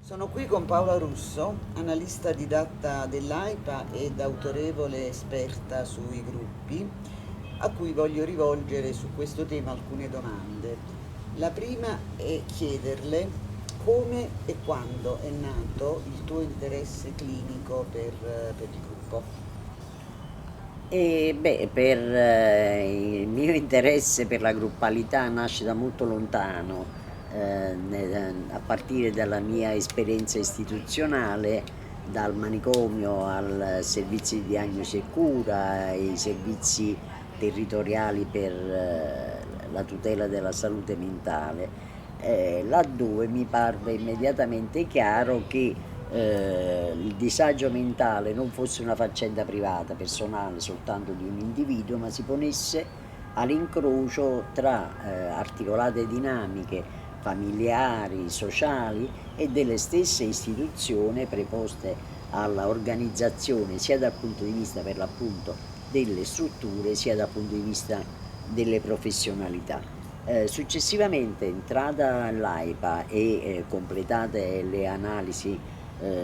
Sono qui con Paola Russo, analista didatta dell'AIPA ed autorevole esperta sui gruppi, a cui voglio rivolgere su questo tema alcune domande. La prima è chiederle come e quando è nato il tuo interesse clinico per il gruppo. Il mio interesse per la gruppalità nasce da molto lontano, a partire dalla mia esperienza istituzionale, dal manicomio al servizio di diagnosi e cura, ai servizi territoriali per la tutela della salute mentale, laddove mi parve immediatamente chiaro che il disagio mentale non fosse una faccenda privata, personale, soltanto di un individuo, ma si ponesse all'incrocio tra articolate dinamiche familiari, sociali e delle stesse istituzioni preposte alla organizzazione sia dal punto di vista per l'appunto delle strutture sia dal punto di vista delle professionalità. Successivamente, entrata all'AIPA e completate le analisi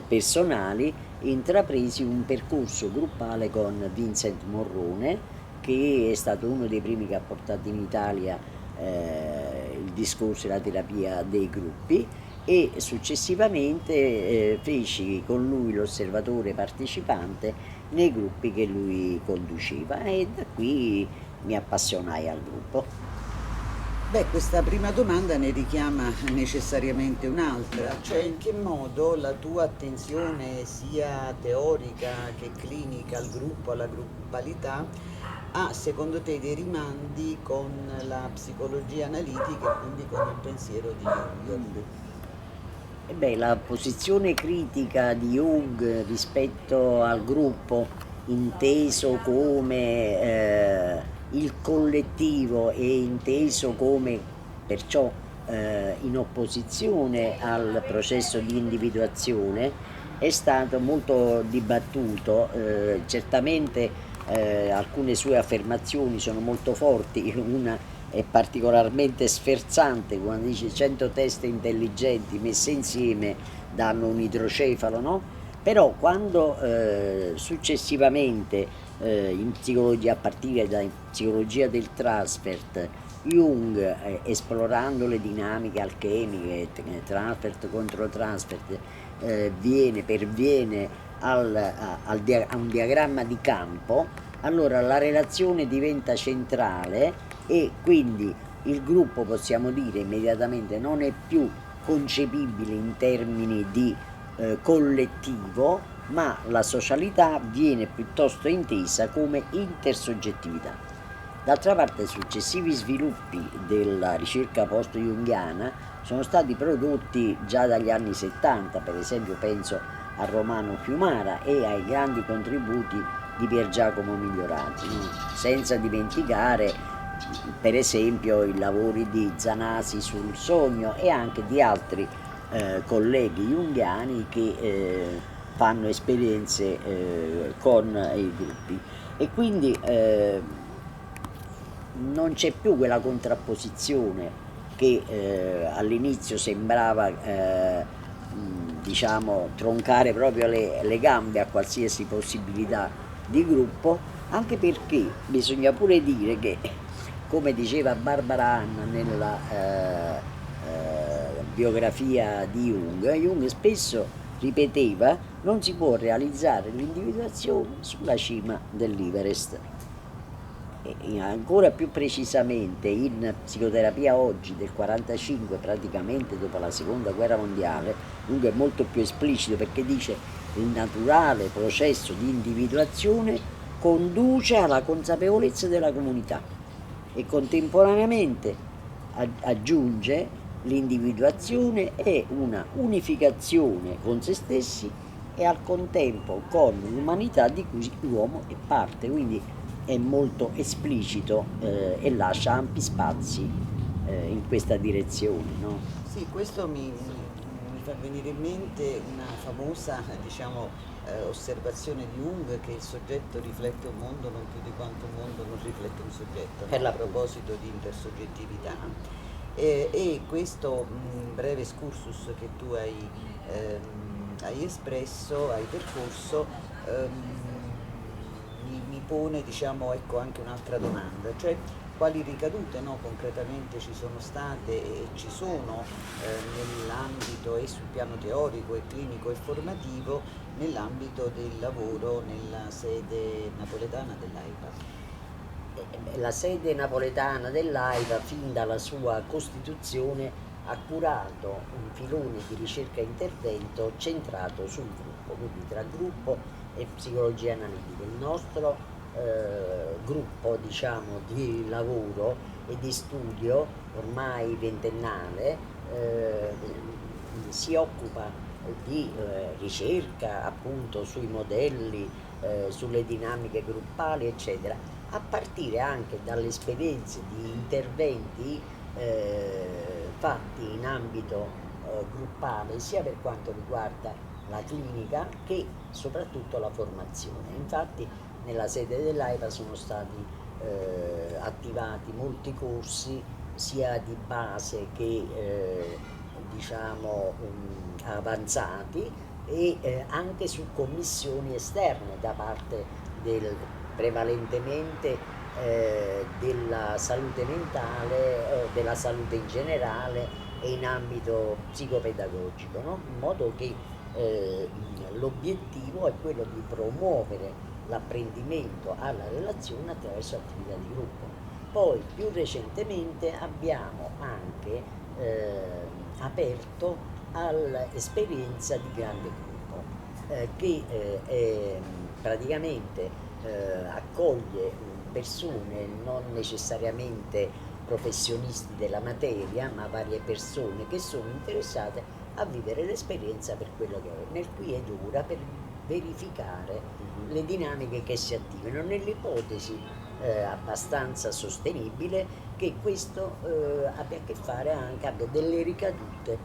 personali, intrapresi un percorso gruppale con Vincent Morrone, che è stato uno dei primi che ha portato in Italia il discorso e la terapia dei gruppi, e successivamente feci con lui l'osservatore partecipante nei gruppi che lui conduceva, e da qui mi appassionai al gruppo. Beh, questa prima domanda ne richiama necessariamente un'altra, cioè in che modo la tua attenzione sia teorica che clinica al gruppo, alla gruppalità, ha secondo te dei rimandi con la psicologia analitica e quindi con il pensiero di Jung? La posizione critica di Jung rispetto al gruppo, inteso come il collettivo e inteso come perciò in opposizione al processo di individuazione, è stato molto dibattuto. Certamente alcune sue affermazioni sono molto forti, una è particolarmente sferzante quando dice 100 teste intelligenti messe insieme danno un idrocefalo, no? Però quando successivamente in psicologia, a partire da psicologia del transfert, Jung, esplorando le dinamiche alchemiche, transfert contro transfert, perviene a un diagramma di campo, allora la relazione diventa centrale, e quindi il gruppo, possiamo dire immediatamente, non è più concepibile in termini di collettivo, ma la socialità viene piuttosto intesa come intersoggettività. D'altra parte, successivi sviluppi della ricerca post-junghiana sono stati prodotti già dagli anni 70, per esempio penso a Romano Fiumara e ai grandi contributi di Pier Giacomo Migliorati, senza dimenticare per esempio i lavori di Zanasi sul sogno e anche di altri colleghi junghiani che fanno esperienze con i gruppi, e quindi non c'è più quella contrapposizione che all'inizio sembrava diciamo troncare proprio le gambe a qualsiasi possibilità di gruppo, anche perché bisogna pure dire che, come diceva Barbara Ann nella biografia di Jung, Jung spesso ripeteva: non si può realizzare l'individuazione sulla cima dell'Everest. E ancora più precisamente in psicoterapia oggi del 45, praticamente dopo la seconda guerra mondiale, Jung è molto più esplicito, perché dice: il naturale processo di individuazione conduce alla consapevolezza della comunità, e contemporaneamente aggiunge: l'individuazione è una unificazione con se stessi e al contempo con l'umanità di cui l'uomo è parte. Quindi è molto esplicito e lascia ampi spazi in questa direzione, no? Sì, questo mi fa venire in mente una famosa, diciamo, osservazione di Jung che il soggetto riflette un mondo non più di quanto un mondo non riflette un soggetto, Per no? A l'appunto. proposito di intersoggettività. e questo breve excursus che tu hai espresso, hai percorso, mi pone, diciamo, ecco, anche un'altra domanda, cioè quali ricadute, no, concretamente ci sono state e ci sono nell'ambito e sul piano teorico e clinico e formativo nell'ambito del lavoro nella sede napoletana dell'AIPA. La sede napoletana dell'AIPA, fin dalla sua costituzione, ha curato un filone di ricerca e intervento centrato sul gruppo, quindi tra gruppo e psicologia analitica. Il nostro gruppo, diciamo, di lavoro e di studio ormai ventennale si occupa di ricerca appunto sui modelli, sulle dinamiche gruppali, eccetera, a partire anche dalle esperienze di interventi fatti in ambito gruppale, sia per quanto riguarda la clinica che soprattutto la formazione. Infatti nella sede dell'AIPA sono stati attivati molti corsi sia di base che diciamo avanzati, e anche su commissioni esterne da parte prevalentemente della salute mentale, della salute in generale e in ambito psicopedagogico, no? In modo che l'obiettivo è quello di promuovere l'apprendimento alla relazione attraverso attività di gruppo. Poi più recentemente abbiamo anche aperto all'esperienza di grande gruppo, che praticamente accoglie persone non necessariamente professionisti della materia, ma varie persone che sono interessate a vivere l'esperienza per quello che è, nel qui ed ora, per verificare le dinamiche che si attivano nell'ipotesi abbastanza sostenibile che questo abbia a che fare anche, abbia delle ricadute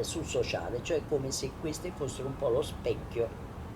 sul sociale, cioè come se queste fossero un po' lo specchio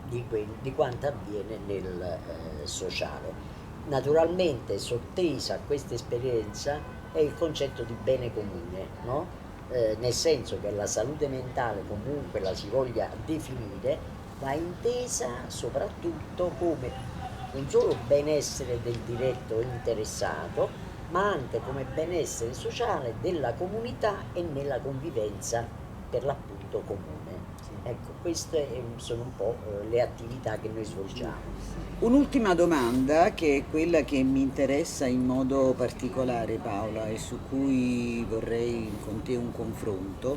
di quanto avviene nel sociale. Naturalmente sottesa a questa esperienza è il concetto di bene comune, no? Nel senso che la salute mentale, comunque la si voglia definire, va intesa soprattutto come non solo benessere del diretto interessato, ma anche come benessere sociale della comunità e nella convivenza per l'appunto comune. Ecco, queste sono un po' le attività che noi svolgiamo. Un'ultima domanda, che è quella che mi interessa in modo particolare, Paola, e su cui vorrei con te un confronto,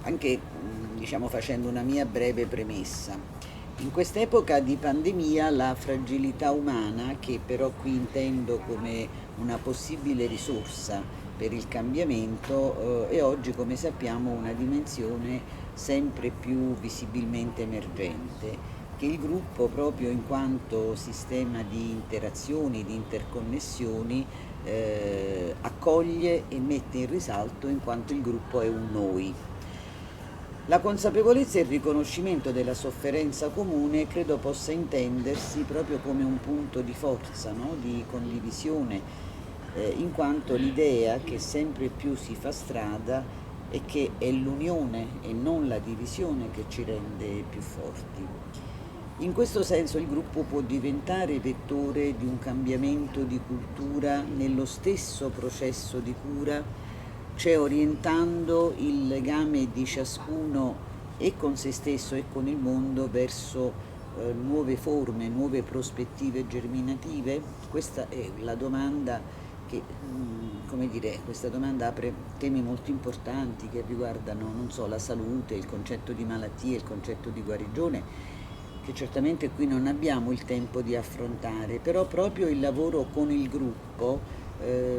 anche diciamo facendo una mia breve premessa. In quest'epoca di pandemia la fragilità umana, che però qui intendo come una possibile risorsa per il cambiamento, è oggi, come sappiamo, una dimensione sempre più visibilmente emergente, che il gruppo, proprio in quanto sistema di interazioni, di interconnessioni, accoglie e mette in risalto, in quanto il gruppo è un noi. La consapevolezza e il riconoscimento della sofferenza comune credo possa intendersi proprio come un punto di forza, no? Di condivisione, in quanto l'idea che sempre più si fa strada è che è l'unione e non la divisione che ci rende più forti. In questo senso il gruppo può diventare vettore di un cambiamento di cultura nello stesso processo di cura, cioè orientando il legame di ciascuno e con se stesso e con il mondo verso nuove forme, nuove prospettive germinative? Questa è la domanda che, come dire, questa domanda apre temi molto importanti che riguardano, non so, la salute, il concetto di malattia, il concetto di guarigione, che certamente qui non abbiamo il tempo di affrontare, però proprio il lavoro con il gruppo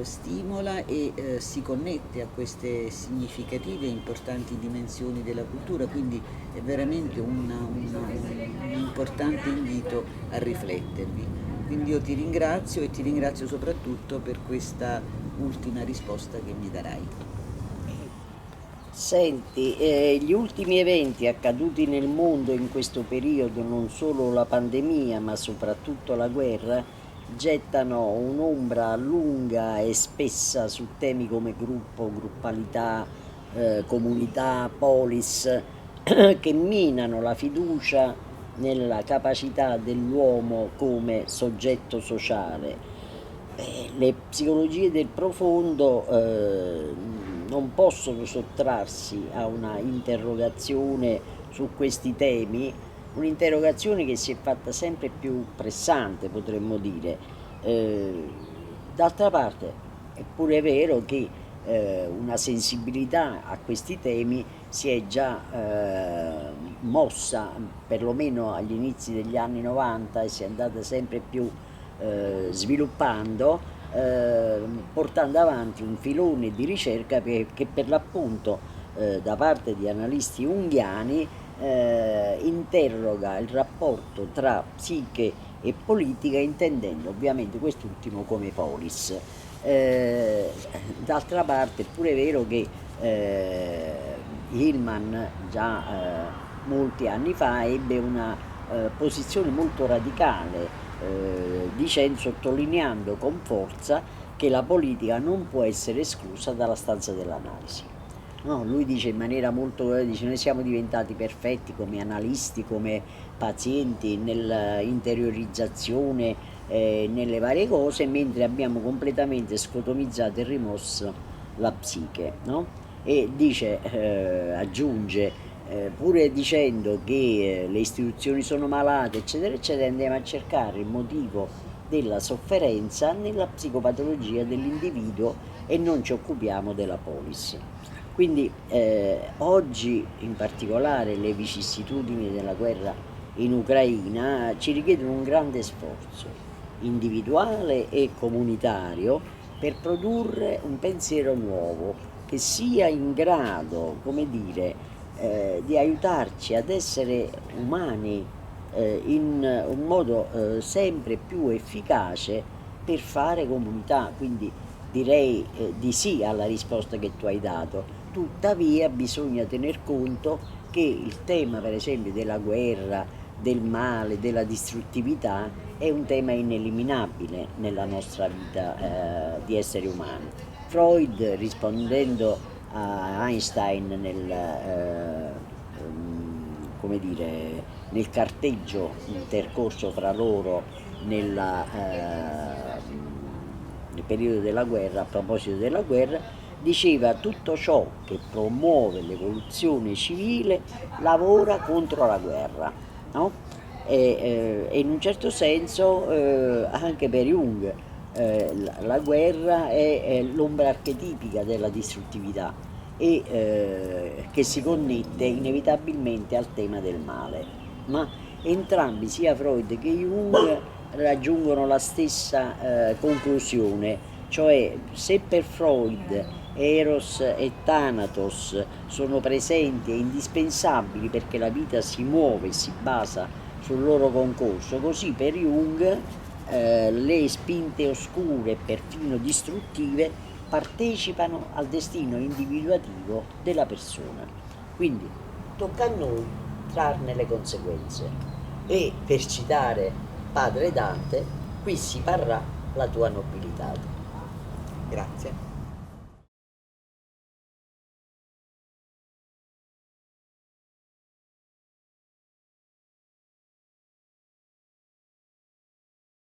stimola e si connette a queste significative e importanti dimensioni della cultura, quindi è veramente un importante invito a riflettervi. Quindi io ti ringrazio e ti ringrazio soprattutto per questa ultima risposta che mi darai. Senti, gli ultimi eventi accaduti nel mondo in questo periodo, non solo la pandemia, ma soprattutto la guerra, gettano un'ombra lunga e spessa su temi come gruppo, gruppalità, comunità, polis, che minano la fiducia nella capacità dell'uomo come soggetto sociale. Le psicologie del profondo non possono sottrarsi a una interrogazione su questi temi, un'interrogazione che si è fatta sempre più pressante, potremmo dire. D'altra parte è pure vero che una sensibilità a questi temi si è già mossa perlomeno agli inizi degli anni 90 e si è andata sempre più sviluppando, portando avanti un filone di ricerca che per l'appunto da parte di analisti junghiani interroga il rapporto tra psiche e politica, intendendo ovviamente quest'ultimo come polis. D'altra parte è pure vero che Hillman già molti anni fa ebbe una posizione molto radicale, sottolineando con forza che la politica non può essere esclusa dalla stanza dell'analisi. No, lui dice in maniera molto, dice, noi siamo diventati perfetti come analisti, come pazienti nell'interiorizzazione, nelle varie cose, mentre abbiamo completamente scotomizzato e rimosso la psiche, no? E dice, aggiunge, pure dicendo che le istituzioni sono malate, eccetera, eccetera, andiamo a cercare il motivo della sofferenza nella psicopatologia dell'individuo e non ci occupiamo della polis. Quindi oggi in particolare le vicissitudini della guerra in Ucraina ci richiedono un grande sforzo individuale e comunitario per produrre un pensiero nuovo che sia in grado, come dire, di aiutarci ad essere umani in un modo sempre più efficace per fare comunità. Quindi direi di sì alla risposta che tu hai dato. Tuttavia bisogna tener conto che il tema, per esempio, della guerra, del male, della distruttività è un tema ineliminabile nella nostra vita di esseri umani. Freud, rispondendo a Einstein come dire, nel carteggio intercorso fra loro nel periodo della guerra, a proposito della guerra, diceva tutto ciò che promuove l'evoluzione civile lavora contro la guerra, no? E in un certo senso anche per Jung la guerra è l'ombra archetipica della distruttività e che si connette inevitabilmente al tema del male. Ma entrambi, sia Freud che Jung, raggiungono la stessa conclusione, cioè se per Freud Eros e Thanatos sono presenti e indispensabili perché la vita si muove e si basa sul loro concorso, così per Jung le spinte oscure e perfino distruttive partecipano al destino individuativo della persona. Quindi tocca a noi trarne le conseguenze. E per citare padre Dante, qui si parrà la tua nobilità. Grazie.